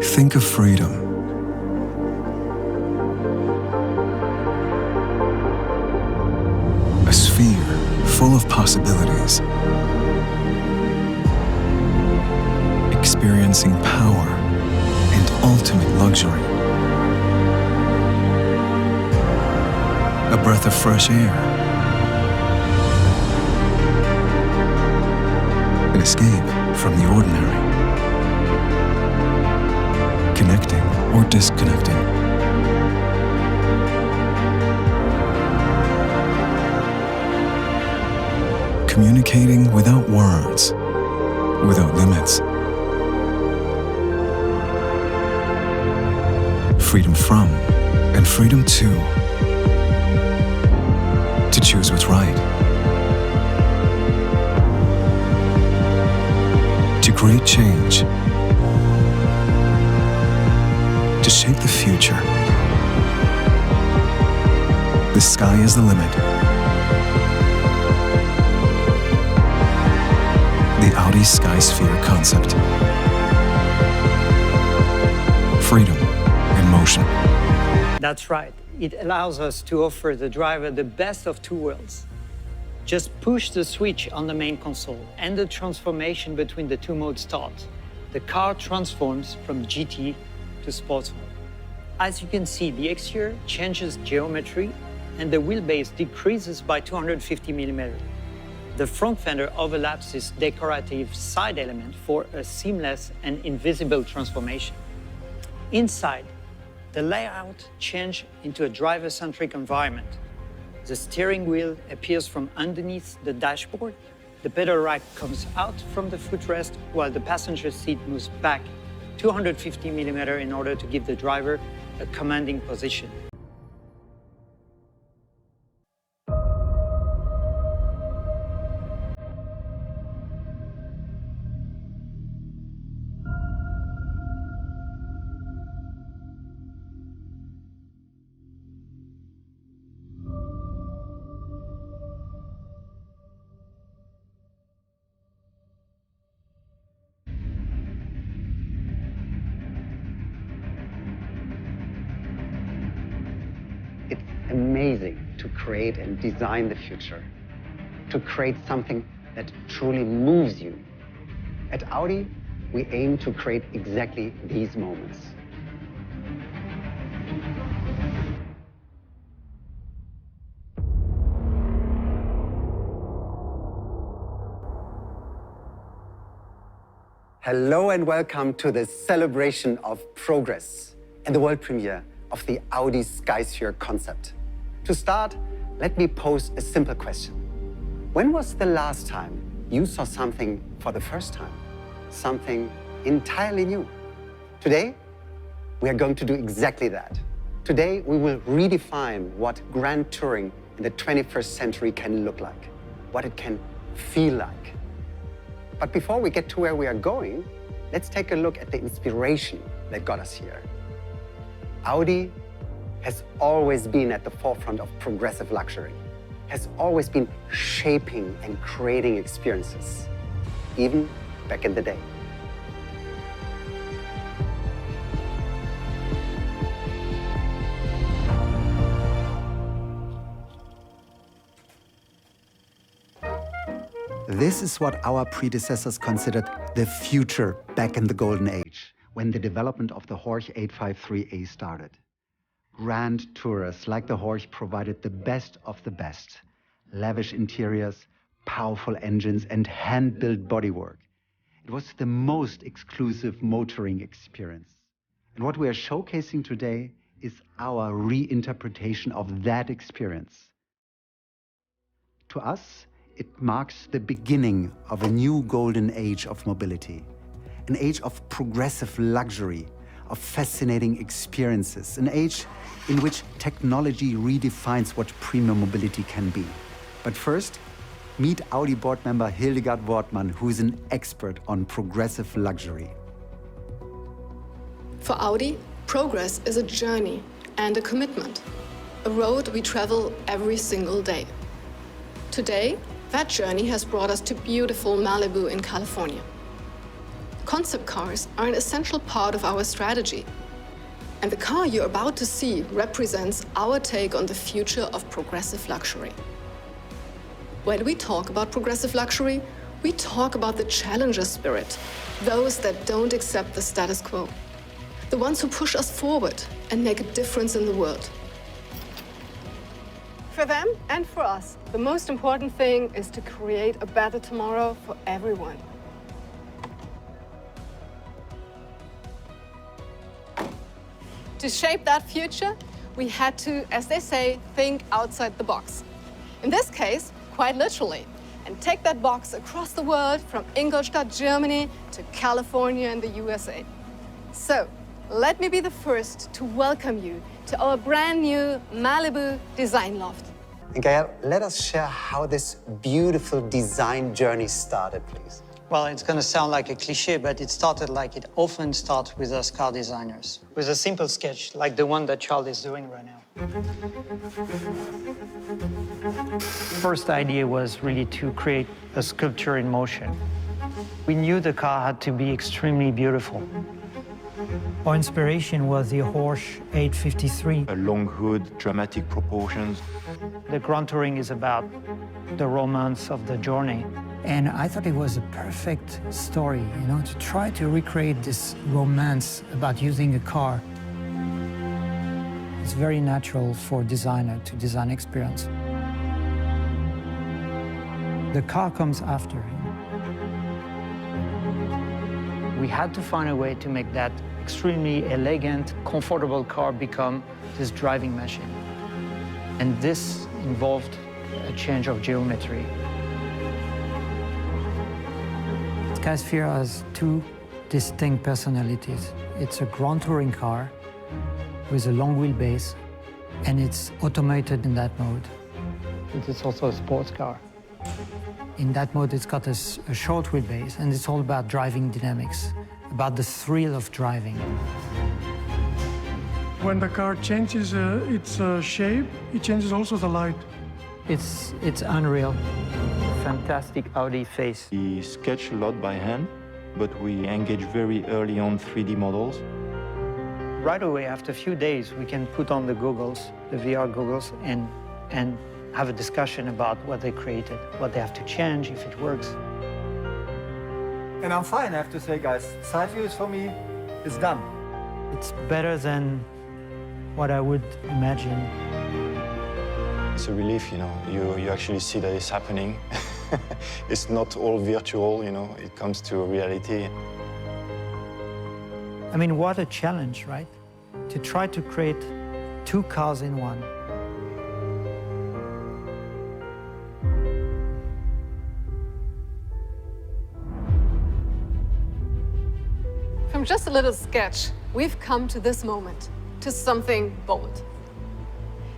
Think of freedom. A sphere full of possibilities. Experiencing power and ultimate luxury. A breath of fresh air. An escape from the ordinary. Connecting or disconnecting. Communicating without words, without limits. Freedom from and freedom to choose what's right. To create change. To shape the future. The sky is the limit. The Audi Skysphere Concept. Freedom in motion. That's right. It allows us to offer the driver the best of two worlds. Just push the switch on the main console and the transformation between the two modes starts. The car transforms from GT to sports mode. As you can see, the exterior changes geometry and the wheelbase decreases by 250 millimeters. The front fender overlaps this decorative side element for a seamless and invisible transformation. Inside, the layout changed into a driver-centric environment. The steering wheel appears from underneath the dashboard. The pedal rack comes out from the footrest while the passenger seat moves back 250 millimeters in order to give the driver a commanding position. It's amazing to create and design the future, to create something that truly moves you. At Audi, we aim to create exactly these moments. Hello and welcome to the celebration of progress and the world premiere of the Audi Skysphere Concept. To start, let me pose a simple question. When was the last time you saw something for the first time? Something entirely new? Today, we are going to do exactly that. Today, we will redefine what grand touring in the 21st century can look like, what it can feel like. But before we get to where we are going, let's take a look at the inspiration that got us here. Audi has always been at the forefront of progressive luxury, has always been shaping and creating experiences, even back in the day. This is what our predecessors considered the future back in the golden age, when the development of the Horch 853A started. Grand tourers like the Horch provided the best of the best. Lavish interiors, powerful engines, and hand-built bodywork. It was the most exclusive motoring experience. And what we are showcasing today is our reinterpretation of that experience. To us, it marks the beginning of a new golden age of mobility. An age of progressive luxury, of fascinating experiences, an age in which technology redefines what premium mobility can be. But first, meet Audi board member Hildegard Wortmann, who is an expert on progressive luxury. For Audi, progress is a journey and a commitment, a road we travel every single day. Today, that journey has brought us to beautiful Malibu in California. concept cars are an essential part of our strategy. And the car you're about to see represents our take on the future of progressive luxury. When we talk about progressive luxury, we talk about the challenger spirit, those that don't accept the status quo, the ones who push us forward and make a difference in the world. For them and for us, the most important thing is to create a better tomorrow for everyone. To shape that future, we had to, as they say, think outside the box. In this case, quite literally, and take that box across the world from Ingolstadt, Germany to California in the USA. So, let me be the first to welcome you to our brand new Malibu design loft. And Gael, let us share how this beautiful design journey started, please. Well, it's going to sound like a cliche, but it started like it often starts with us car designers, with a simple sketch like the one that Charles is doing right now. First idea was really to create a sculpture in motion. We knew the car had to be extremely beautiful. Our inspiration was the Porsche 853. A long hood, dramatic proportions. The Grand Touring is about the romance of the journey. And I thought it was a perfect story, you know, to try to recreate this romance about using a car. It's very natural for a designer to design experience. The car comes after. We had to find a way to make that extremely elegant, comfortable car become this driving machine. And this involved a change of geometry. Skysphere has two distinct personalities. It's a Grand Touring car with a long wheelbase, and it's automated in that mode. It's also a sports car. In that mode, it's got a short wheelbase, and it's all about driving dynamics, about the thrill of driving. When the car changes its shape, it changes also the light. It's unreal. Fantastic Audi face. We sketch a lot by hand, but we engage very early on 3D models. Right away, after a few days, we can put on the goggles, the VR goggles, and have a discussion about what they created, what they have to change, if it works. And I'm fine, I have to say, guys. Side views for me is done. It's better than what I would imagine. It's a relief, you know. You actually see that it's happening. It's not all virtual, you know. It comes to reality. I mean, what a challenge, right? To try to create two cars in one. From just a little sketch, we've come to this moment, to something bold.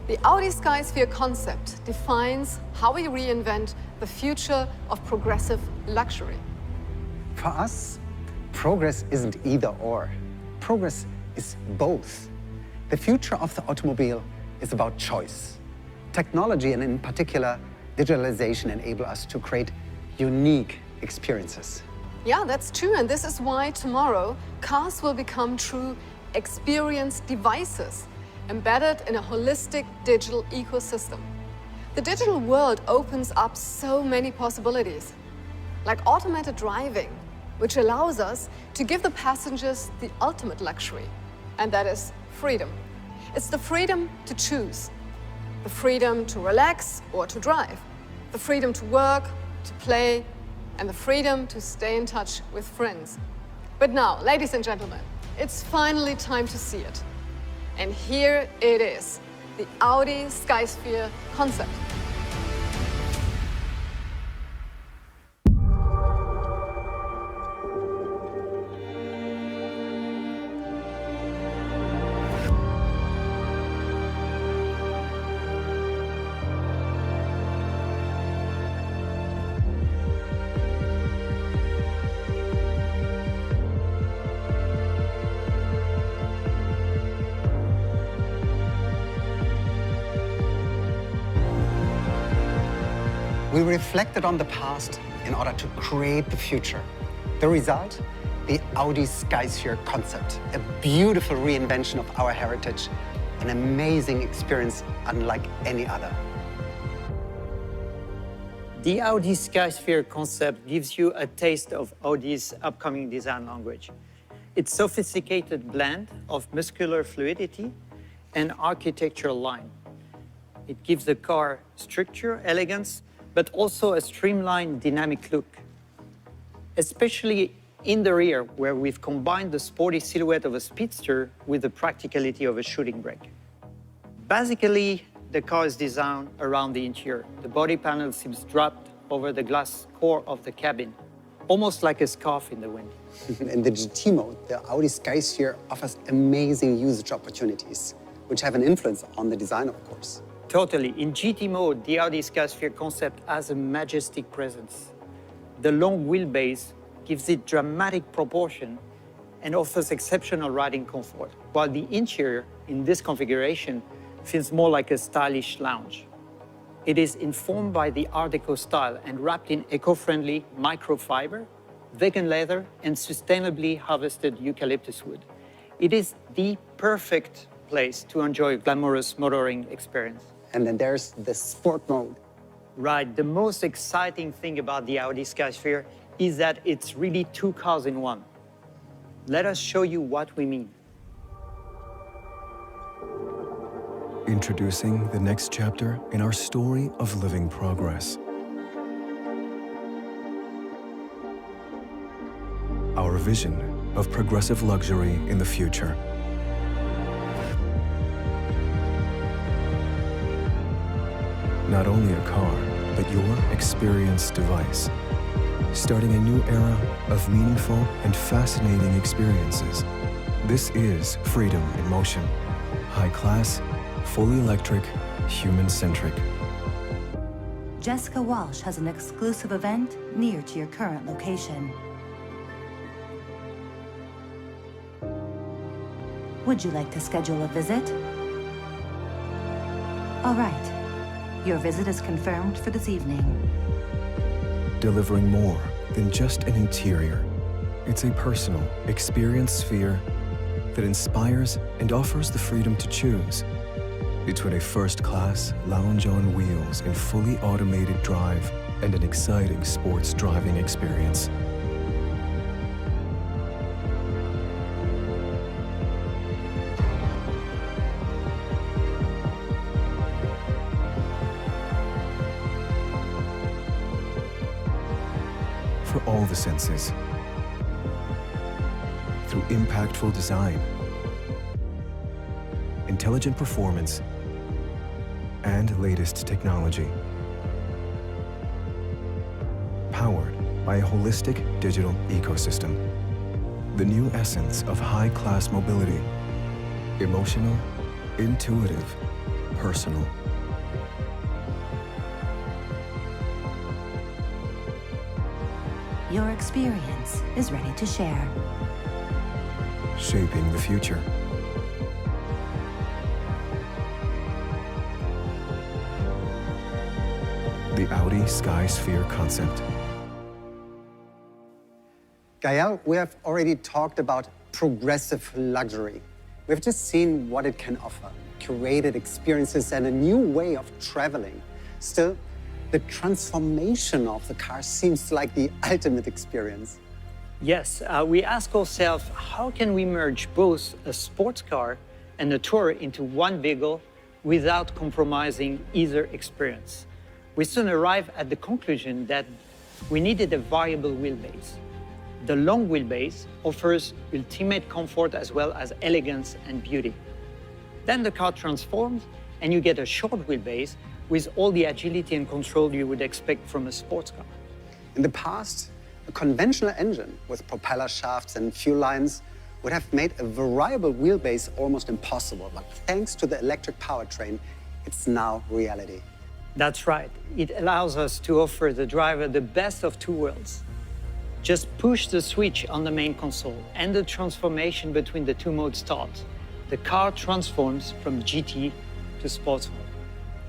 The Audi Skysphere Concept defines how we reinvent the future of progressive luxury. For us, progress isn't either or. Progress is both. The future of the automobile is about choice. Technology, and in particular, digitalization, enable us to create unique experiences. Yeah, that's true, and this is why tomorrow cars will become true experience devices embedded in a holistic digital ecosystem. The digital world opens up so many possibilities, like automated driving, which allows us to give the passengers the ultimate luxury, and that is freedom. It's the freedom to choose, the freedom to relax or to drive, the freedom to work, to play, and the freedom to stay in touch with friends. But now, ladies and gentlemen, it's finally time to see it. And here it is, the Audi Skysphere Concept. We reflected on the past in order to create the future. The result? the Audi Skysphere Concept, a beautiful reinvention of our heritage, an amazing experience unlike any other. The Audi Skysphere Concept gives you a taste of Audi's upcoming design language. Its sophisticated blend of muscular fluidity and architectural line. It gives the car structure, elegance, but also a streamlined, dynamic look. Especially in the rear, where we've combined the sporty silhouette of a speedster with the practicality of a shooting brake. Basically, the car is designed around the interior. The body panel seems dropped over the glass core of the cabin, almost like a scarf in the wind. In the GT mode, the Audi Skysphere offers amazing usage opportunities, which have an influence on the design, of course. Totally. In GT mode, the Audi Skysphere Concept has a majestic presence. The long wheelbase gives it dramatic proportion and offers exceptional riding comfort, while the interior in this configuration feels more like a stylish lounge. It is informed by the Art Deco style and wrapped in eco-friendly microfiber, vegan leather, and sustainably harvested eucalyptus wood. It is the perfect place to enjoy a glamorous motoring experience. And then there's the sport mode. Right, the most exciting thing about the Audi Skysphere is that it's really two cars in one. Let us show you what we mean. Introducing the next chapter in our story of living progress. Our vision of progressive luxury in the future. Not only a car, but your experience device. Starting a new era of meaningful and fascinating experiences. This is freedom in motion. High class, fully electric, human-centric. Jessica Walsh has an exclusive event near to your current location. Would you like to schedule a visit? All right. Your visit is confirmed for this evening. Delivering more than just an interior. It's a personal experience sphere that inspires and offers the freedom to choose between a first-class lounge on wheels in fully automated drive and an exciting sports driving experience. For all the senses, through impactful design, intelligent performance, and latest technology. Powered by a holistic digital ecosystem. The new essence of high-class mobility. Emotional, intuitive, personal. Your experience is ready to share. Shaping the future. The Audi Skysphere Concept. Gael, we have already talked about progressive luxury. We've just seen what it can offer, curated experiences and a new way of traveling. Still, the transformation of the car seems like the ultimate experience. Yes, we ask ourselves, how can we merge both a sports car and a tour into one vehicle without compromising either experience? We soon arrive at the conclusion that we needed a variable wheelbase. The long wheelbase offers ultimate comfort as well as elegance and beauty. Then the car transforms and you get a short wheelbase with all the agility and control you would expect from a sports car. In the past, a conventional engine with propeller shafts and fuel lines would have made a variable wheelbase almost impossible, but thanks to the electric powertrain, it's now reality. That's right. It allows us to offer the driver the best of two worlds. Just push the switch on the main console and the transformation between the two modes starts. The car transforms from GT to sports mode.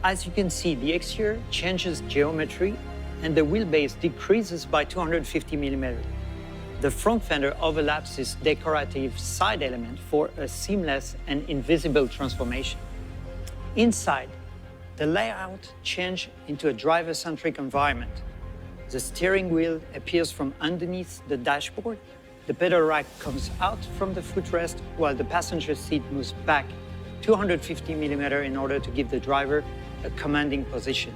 As you can see, the exterior changes geometry and the wheelbase decreases by 250 millimeters. The front fender overlaps this decorative side element for a seamless and invisible transformation. Inside, the layout changed into a driver-centric environment. The steering wheel appears from underneath the dashboard, the pedal rack comes out from the footrest, while the passenger seat moves back 250 millimeters in order to give the driver a commanding position.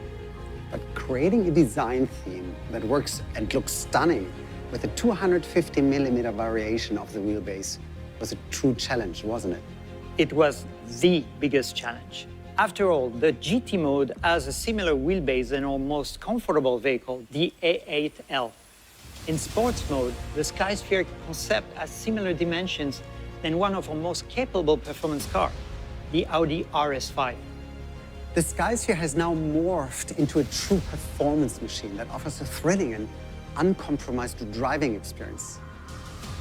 But creating a design theme that works and looks stunning with a 250 millimeter variation of the wheelbase was a true challenge, wasn't it? It was the biggest challenge. After all, the GT mode has a similar wheelbase than our most comfortable vehicle, the A8L. In sports mode, the Skysphere Concept has similar dimensions than one of our most capable performance cars, the Audi RS5. The Skysphere has now morphed into a true performance machine that offers a thrilling and uncompromised driving experience.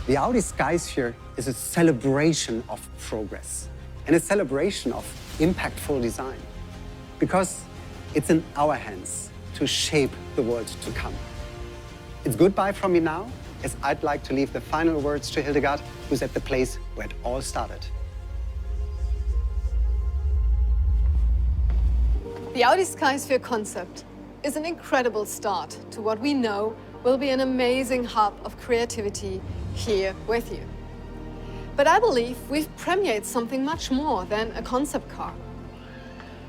The Audi Skysphere is a celebration of progress and a celebration of impactful design, because it's in our hands to shape the world to come. It's goodbye from me now, as I'd like to leave the final words to Hildegard, who's at the place where it all started. The Audi Skysphere Concept is an incredible start to what we know will be an amazing hub of creativity here with you. But I believe we've premiered something much more than a concept car.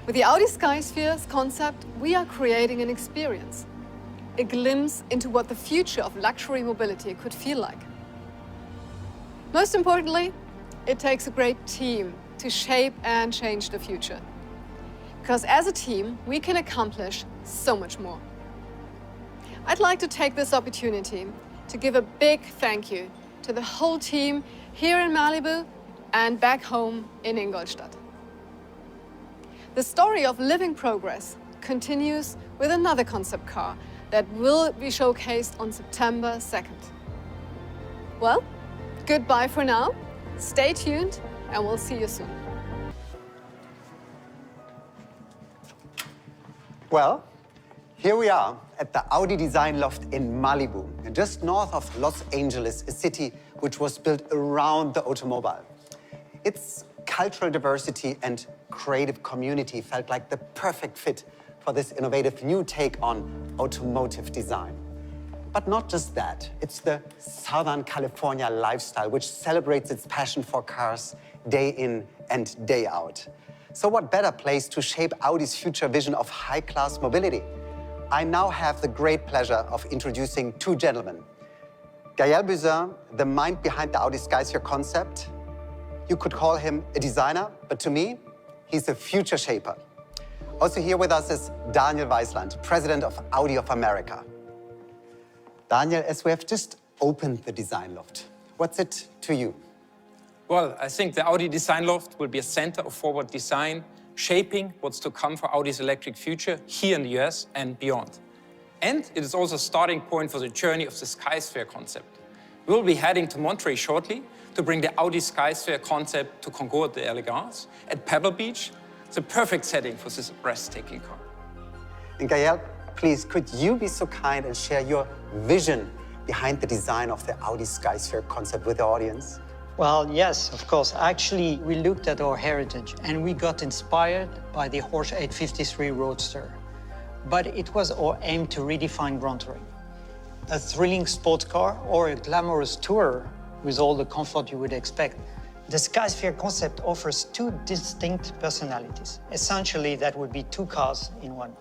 With the Audi Skysphere Concept, we are creating an experience, a glimpse into what the future of luxury mobility could feel like. Most importantly, it takes a great team to shape and change the future. Because as a team, we can accomplish so much more. I'd like to take this opportunity to give a big thank you to the whole team here in Malibu and back home in Ingolstadt. The story of living progress continues with another concept car that will be showcased on September 2nd. Well, goodbye for now. Stay tuned and we'll see you soon. Well, here we are at the Audi Design Loft in Malibu, just north of Los Angeles, a city which was built around the automobile. Its cultural diversity and creative community felt like the perfect fit for this innovative new take on automotive design. But not just that, it's the Southern California lifestyle which celebrates its passion for cars day in and day out. So what better place to shape Audi's future vision of high-class mobility? I now have the great pleasure of introducing two gentlemen. Gaël Buzyn, the mind behind the Audi Skysphere Concept. You could call him a designer, but to me, he's a future shaper. Also here with us is Daniel Weisland, president of Audi of America. Daniel, as we have just opened the Design Loft, what's it to you? Well, I think the Audi Design Loft will be a center of forward design, shaping what's to come for Audi's electric future here in the US and beyond. And it is also a starting point for the journey of the Skysphere concept. We will be heading to Monterey shortly to bring the Audi Skysphere concept to Concours d'Elegance at Pebble Beach, the perfect setting for this breathtaking car. And Gaël, please, could you be so kind and share your vision behind the design of the Audi Skysphere concept with the audience? Well, yes, of course. Actually, we looked at our heritage and we got inspired by the Porsche 853 Roadster. But it was our aim to redefine Grand Touring. A thrilling sports car or a glamorous tourer with all the comfort you would expect. The Skysphere concept offers two distinct personalities. Essentially, that would be two cars in one.